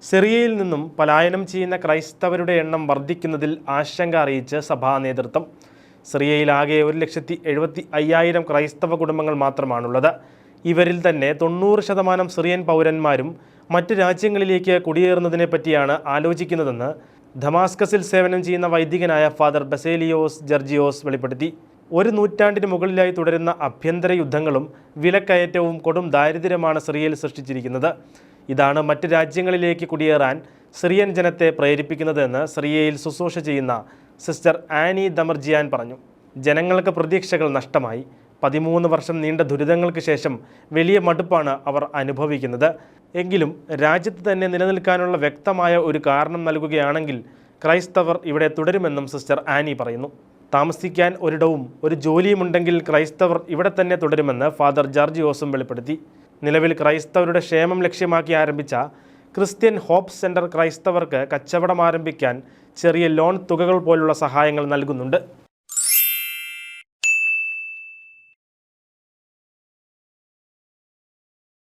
സിറിയയിൽ നിന്നും പലായനം ചെയ്യുന്ന ക്രൈസ്തവരുടെ എണ്ണം വർദ്ധിക്കുന്നതിൽ ആശങ്ക അറിയിച്ച് സഭാ നേതൃത്വം. സിറിയയിൽ ആകെ 1,75,000 ക്രൈസ്തവ കുടുംബങ്ങൾ മാത്രമാണുള്ളത്. ഇവരിൽ തന്നെ 90% സിറിയൻ പൗരന്മാരും മറ്റ് രാജ്യങ്ങളിലേക്ക് കുടിയേറുന്നതിനെ പറ്റിയാണ് ആലോചിക്കുന്നതെന്ന് ദമാസ്കസിൽ സേവനം ചെയ്യുന്ന വൈദികനായ ഫാദർ ബസേലിയോസ് ജർജിയോസ് വെളിപ്പെടുത്തി. 1 നൂറ്റാണ്ടിന് മുകളിലായി തുടരുന്ന ആഭ്യന്തര യുദ്ധങ്ങളും വിലക്കയറ്റവും കൊടും ദാരിദ്ര്യമാണ് സിറിയയിൽ സൃഷ്ടിച്ചിരിക്കുന്നത്. ഇതാണ് മറ്റ് രാജ്യങ്ങളിലേക്ക് കുടിയേറാൻ സിറിയൻ ജനത്തെ പ്രേരിപ്പിക്കുന്നതെന്ന് സിറിയയിൽ ശുശ്രൂഷ ചെയ്യുന്ന സിസ്റ്റർ ആനി ദമർജിയാൻ പറഞ്ഞു. ജനങ്ങൾക്ക് പ്രതീക്ഷകൾ നഷ്ടമായി. 13 വർഷം നീണ്ട ദുരിതങ്ങൾക്ക് ശേഷം വലിയ മടുപ്പാണ് അവർ അനുഭവിക്കുന്നത്. എങ്കിലും രാജ്യത്ത് തന്നെ നിലനിൽക്കാനുള്ള വ്യക്തമായ ഒരു കാരണം നൽകുകയാണെങ്കിൽ ക്രൈസ്തവർ ഇവിടെ തുടരുമെന്നും സിസ്റ്റർ ആനി പറയുന്നു. താമസിക്കാൻ ഒരിടവും ഒരു ജോലിയുമുണ്ടെങ്കിൽ ക്രൈസ്തവർ ഇവിടെ തന്നെ തുടരുമെന്ന് ഫാദർ ജർജിയോസും വെളിപ്പെടുത്തി. നിലവിൽ ക്രൈസ്തവരുടെ ക്ഷേമം ലക്ഷ്യമാക്കി ആരംഭിച്ച ക്രിസ്ത്യൻ ഹോപ്പ് സെൻറ്റർ ക്രൈസ്തവർക്ക് കച്ചവടം ആരംഭിക്കാൻ ചെറിയ ലോൺ തുകകൾ പോലുള്ള സഹായങ്ങൾ നൽകുന്നുണ്ട്.